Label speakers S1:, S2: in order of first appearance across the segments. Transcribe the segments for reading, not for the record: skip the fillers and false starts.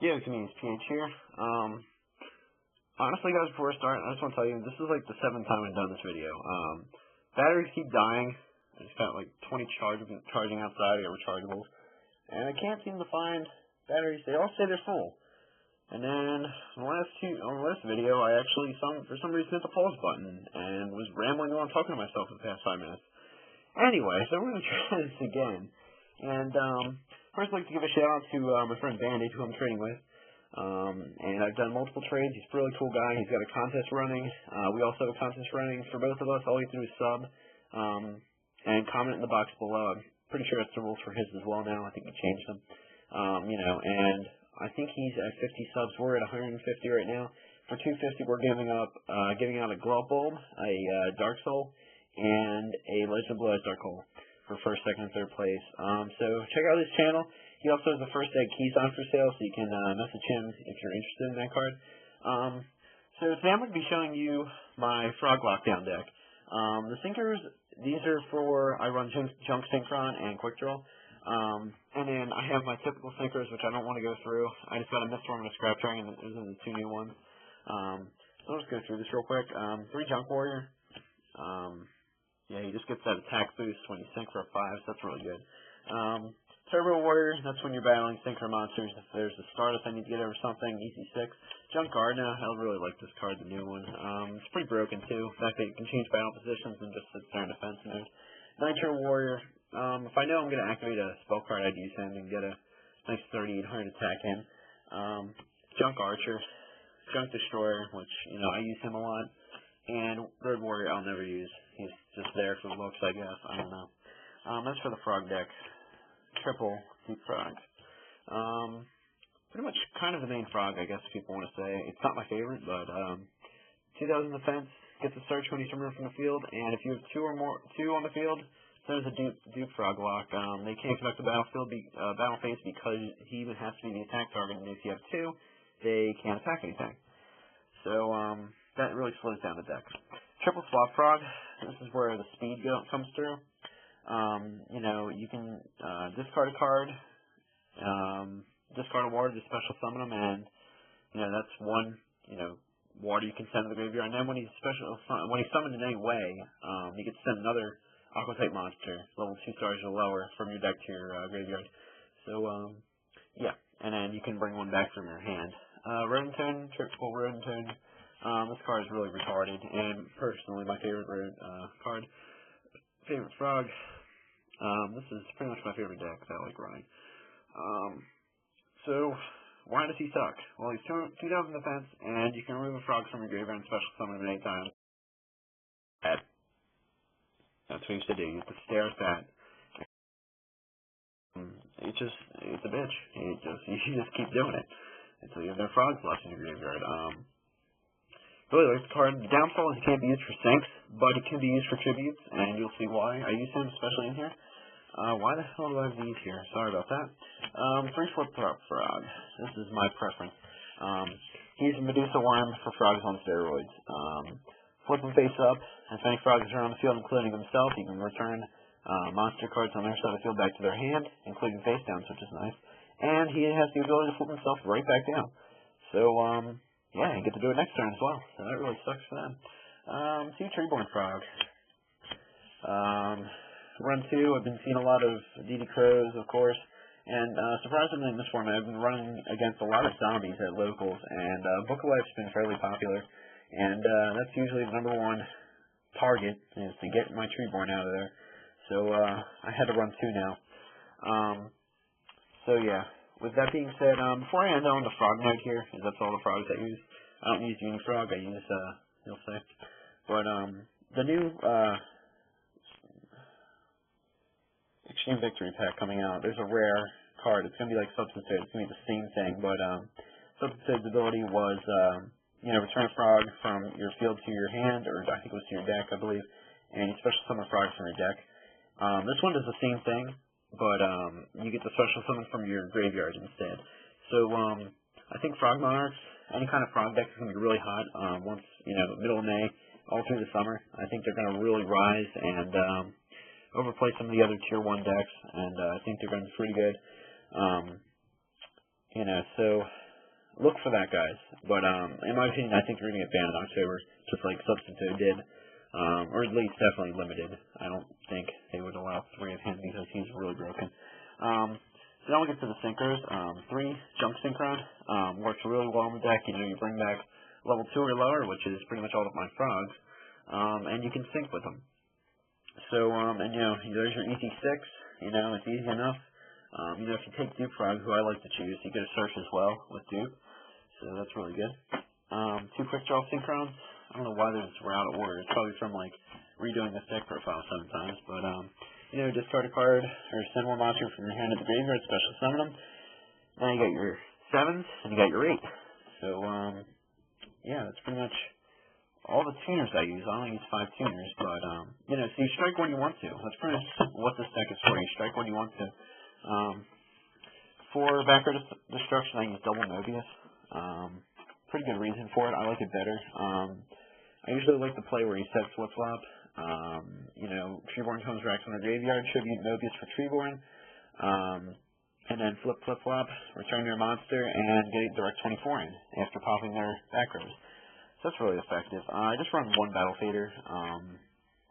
S1: Yeah, it's me, it's PH here. Honestly, guys, before I start, I just want to tell you, this is like the 7th time I've done this video. Batteries keep dying. I just got like 20 charging outside. I got rechargeables. And I can't seem to find batteries. They all say they're full. And then, on the last video, I actually, for some reason, hit the pause button and was rambling on talking to myself for the past 5 minutes. Anyway, so we're going to try this again. And, first I'd like to give a shout out to my friend Bandit, who I'm trading with. And I've done multiple trades. He's a really cool guy. He's got a contest running. We also have a contest running for both of us. All you have to do is sub and comment in the box below. I'm pretty sure that's the rules for his as well now. I think he changed them. And I think he's at 50 subs. We're at 150 right now. For 250, we're giving out a glow bulb, a Dark Soul, and a Legend of Blue Eyes Dark Hole for first, second, and third place. So check out his channel. He also has a first egg keys on for sale, so you can message him if you're interested in that card. So today I'm going to be showing you my Frog Lockdown deck. The sinkers, these are for, I run Junk Synchron and Quick Draw. And then I have my typical sinkers, which I don't want to go through. I just got a Mistworm and a Scrap Dragon, and those are the 2 new ones. So I'll just go through this real quick. 3 Junk Warrior. Yeah, he just gets that attack boost when you sink for a 5, so that's really good. Turbo Warrior, that's when you're battling synchro monsters. If there's a Stardust I need to get over something, easy 6. Junk Gardener, I really like this card, the new one. It's pretty broken too. In fact, it can change battle positions and just sits there in defense mode. Nitro Warrior, if I know I'm going to activate a spell card, I'd use him and get a nice 3800 attack in. Junk Archer, Junk Destroyer, which, I use him a lot. And Road Warrior I'll never use. He's just there for the looks, I guess. I don't know. That's for the Frog deck. Triple Deep Frog. Pretty much kind of the main frog, I guess people want to say. It's not my favorite, but 2000 defense, gets a search when he's removed from the field, and if you have 2 on the field, so there's a dupe frog lock. They can't conduct the battle phase because he even has to be the attack target, and if you have 2, they can't attack anything. So that really slows down the deck. Triple Swap Frog, this is where the speed comes through. You can discard a card, discard a water to special summon him, and that's one water you can send to the graveyard. And then when he's summoned in any way, you get to send another Aqua type monster, level 2 stars or lower, from your deck to your graveyard. So yeah, and then you can bring one back from your hand. Rodentone, Triple Rodentone. This card is really retarded, and personally my favorite card. Favorite frog. This is pretty much my favorite deck that I like running. So, why does he suck? Well, he's 2000 defense, and you can remove a frog from your graveyard and special summon him at any time. That's what he used to do. He used to stare at that. It's a bitch. You just keep doing it until you have no frogs left in your graveyard. Really like the card. The downfall is it can't be used for sinks, but it can be used for tributes, and you'll see why. I use him especially in here. Why the hell do I have these here? Sorry about that. 3 Flip Frog. This is my preference. He's a Medusa worm for frogs on steroids. Flip him face up. If any frogs are on the field, including himself, you can return monster cards on their side of the field back to their hand, including face downs, which is nice. And he has the ability to flip himself right back down. So, yeah, you get to do it next turn as well. So that really sucks for them. See Treeborn Frog. Run 2, I've been seeing a lot of DD Crows, of course. And surprisingly in this format, I've been running against a lot of zombies at locals. And Book of Life's been fairly popular. And that's usually the #1 target, is to get my Treeborn out of there. So I had to run 2 now. So yeah. With that being said, before I end on the frog note here, because that's all the frogs I use. I don't use Unifrog, I use, you'll say. But, the new, Extreme Victory pack coming out, there's a rare card. It's going to be like Substitute. It's going to be the same thing, but, Substitute's ability was, return a frog from your field to your hand, or I think it was to your deck, I believe, and you special summon frogs from your deck. This one does the same thing, but you get the special summon from your graveyard instead. So I think Frog Monarchs, any kind of frog deck is going to be really hot once, middle of May, all through the summer. I think they're going to really rise and overplay some of the other Tier 1 decks, and I think they're going to be pretty good. So look for that, guys. But in my opinion, I think you're going to get banned in October, just like Substantive did. Or at least definitely limited. I don't think they would allow 3 of him because he's really broken. So now we get to the synchros. 3, Junk Synchron. Works really well on the deck. You know, you bring back level 2 or lower, which is pretty much all of my frogs, and you can sync with them. So, and you know, there's your easy 6. You know, it's easy enough. You know, if you take Dupe Frog, who I like to choose, you get a search as well with Dupe. So that's really good. 2 Quick Draw Synchrons. I don't know why those were out of order. It's probably from, like, redoing this deck profile 7 times. But, you know, discard a card or send one monster from your hand to the graveyard, special summon them. Now you got your 7s and you got your 8. So, yeah, that's pretty much all the tuners I use. I only use 5 tuners, but, you know, so you strike when you want to. That's pretty much what this deck is for. You strike when you want to. For background destruction, I use double Mobius. Pretty good reason for it. I like it better. I usually like to play where he sets flip-flop. You know, Treeborn comes racks on the graveyard, tribute Mobius for Treeborn. And then flip-flop, return your monster, and get it direct 24 in after popping their back rows. So that's really effective. I just run 1 Battle Fader.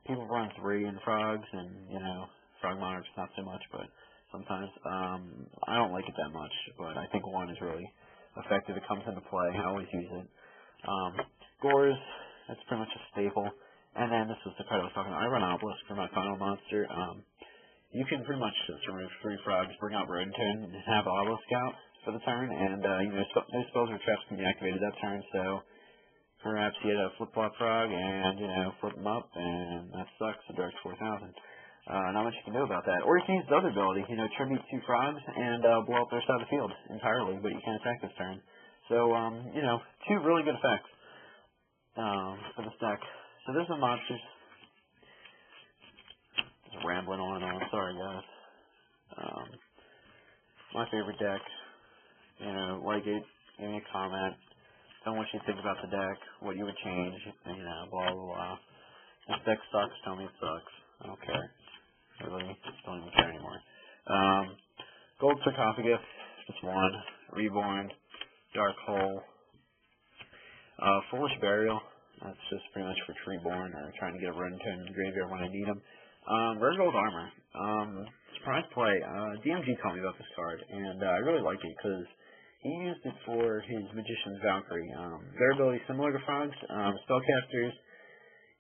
S1: People run 3 in Frogs, and, you know, Frog Monarchs not so much, but sometimes. I don't like it that much, but I think 1 is really effective. It comes into play. I always use it. Gores, that's pretty much a staple. And then this was the card I was talking about. I run Obelisk for my final monster. You can pretty much just remove 3 frogs, bring out Rodentone, and have Obelisk out for the turn. And, you know, no spells or traps can be activated that turn, so perhaps you had a flip-flop frog and, you know, flip them up, and that sucks. The Dark 4,000. Not much you can do about that. Or you can use the other ability, you know, tribute 2 frogs and blow up their side of the field entirely, but you can't attack this turn. So, you know, 2 really good effects for this deck. So there's the monsters. Just rambling on and on. Sorry, guys. My favorite deck. You know, like it, give me a comment. Tell me what you think about the deck, what you would change, and, you know, blah, blah, blah. This deck sucks, tell me it sucks. I don't care. I really don't even care anymore. Gold Sarcophagus, just 1. Reborn, Dark Hole. Foolish Burial, that's just pretty much for Treeborn or trying to get a Rodentone in the graveyard when I need them. Rare Gold Armor. Surprise play. DMG told me about this card, and I really like it because he used it for his Magician's Valkyrie. Variability similar to Frogs. Spellcasters,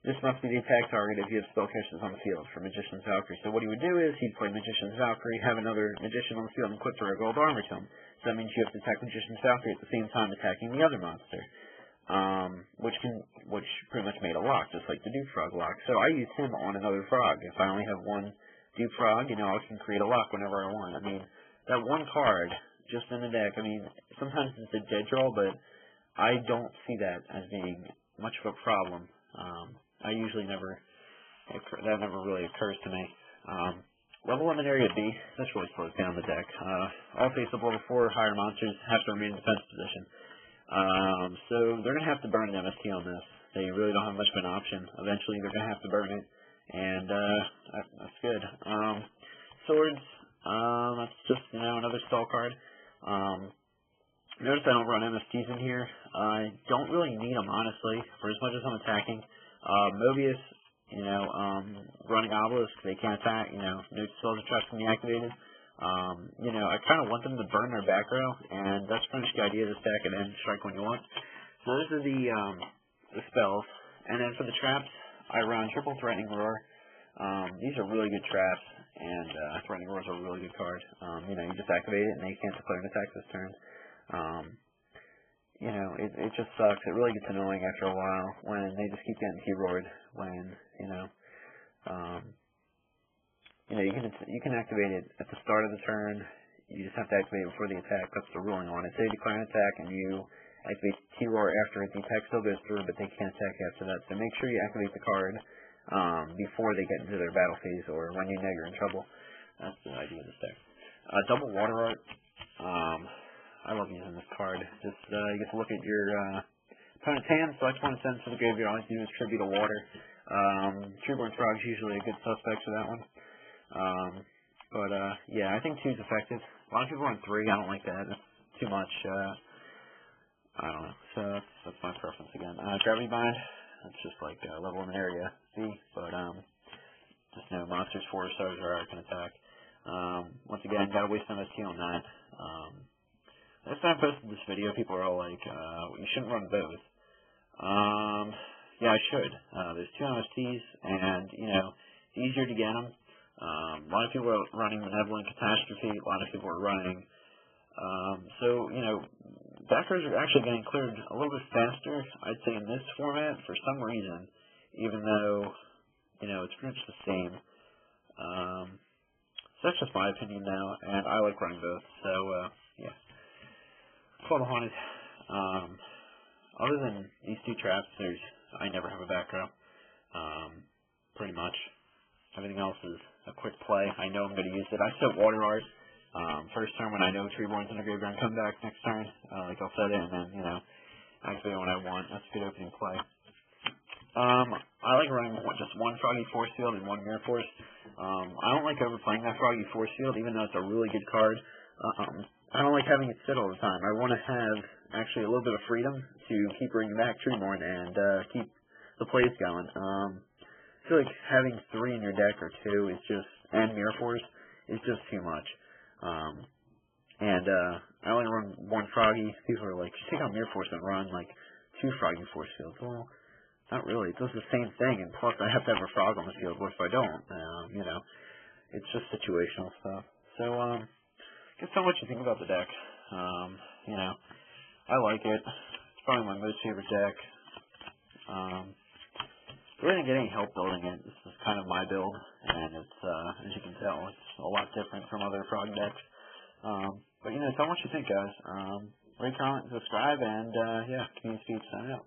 S1: this must be the attack target if you have spellcasters on the field for Magician's Valkyrie. So what he would do is he'd play Magician's Valkyrie, have another Magician on the field, and equip Rare Gold Armor to him. So that means you have to attack Magician's Valkyrie at the same time attacking the other monster. Which pretty much made a lock, just like the Dupe Frog lock. So I use him on another frog. If I only have 1 Dupe Frog, you know, I can create a lock whenever I want. I mean, that 1 card just in the deck, I mean, sometimes it's a dead draw, but I don't see that as being much of a problem. I usually that never really occurs to me. Level 1 in Area B, this really slows down the deck. All face-up level 4 higher monsters have to remain in defense position. So they're going to have to burn an MST on this. They really don't have much of an option. Eventually they're going to have to burn it, and that's good. Swords, that's just, you know, another stall card. Notice I don't run MSTs in here. I don't really need them, honestly, for as much as I'm attacking. Mobius, you know, running Obelisk, they can't attack, you know, no spells or traps can be activated. You know, I kind of want them to burn their back row, and that's pretty much the idea of this deck, and then strike when you want. So those are the spells. And then for the traps, I run Triple Threatening Roar. These are really good traps, and Threatening Roar is a really good card. You know, you just activate it, and they can't declare an attack this turn. You know, it just sucks. It really gets annoying after a while when they just keep getting T-roared when, you know, you can activate it at the start of the turn. You just have to activate it before the attack. That's the ruling on it. Say you declare an attack and you activate T-roar after it. The attack still goes through, but they can't attack after that. So make sure you activate the card before they get into their battle phase or when you know you're in trouble. That's the idea of this deck. Double Water Art. I love using this card. Just you get to look at your opponent's hand, select 1 and send to the graveyard. All you do is tribute a water. Treeborn Frog is usually a good suspect for that one. Yeah, I think 2 is effective. A lot of people run 3. I don't like that. That's too much. I don't know. So that's my preference again. Gravity Bind, that's just like level in area C, but just know monsters 4 stars or higher can attack. Once again, gotta waste MST on that. Last time I posted this video, people were all like, you shouldn't run both. Yeah, I should. There's 2 MSTs, and, you know, it's easier to get them. A lot of people are running Benevolent Catastrophe, a lot of people are running. So, you know, backers are actually getting cleared a little bit faster, I'd say, in this format for some reason, even though, you know, it's pretty much the same. So that's just my opinion now, and I like running both. So, yeah. Call the Haunted. Other than these 2 traps, I never have a back row. Pretty much. Everything else is a quick play. I know I'm going to use it. I set Water Art. First turn when I know Treeborn's in the graveyard, come back next turn. Like I'll set it and then, you know, activate when I want. That's a good opening play. I like running just 1 Froggy Force Field and 1 Mirror Force. I don't like overplaying that Froggy Force Field, even though it's a really good card. I don't like having it sit all the time. I want to have actually a little bit of freedom to keep bringing back Treeborn and keep the plays going. I feel like having 3 in your deck or 2 is just, and Mirror Force is just too much. I only run 1 Froggy. People are like, just take out Mirror Force and run like 2 Froggy Force Fields. Well, not really. It does the same thing, and plus I have to have a Frog on the field. What if I don't? You know, it's just situational stuff. So, guess how much you think about the deck. You know, I like it. It's probably my most favorite deck. Really didn't get any help building it. This is kind of my build, and it's, as you can tell, it's a lot different from other Frog decks. But, you know, tell me what you think, guys. Rate, comment, subscribe, and, yeah, Community Speed, sign out.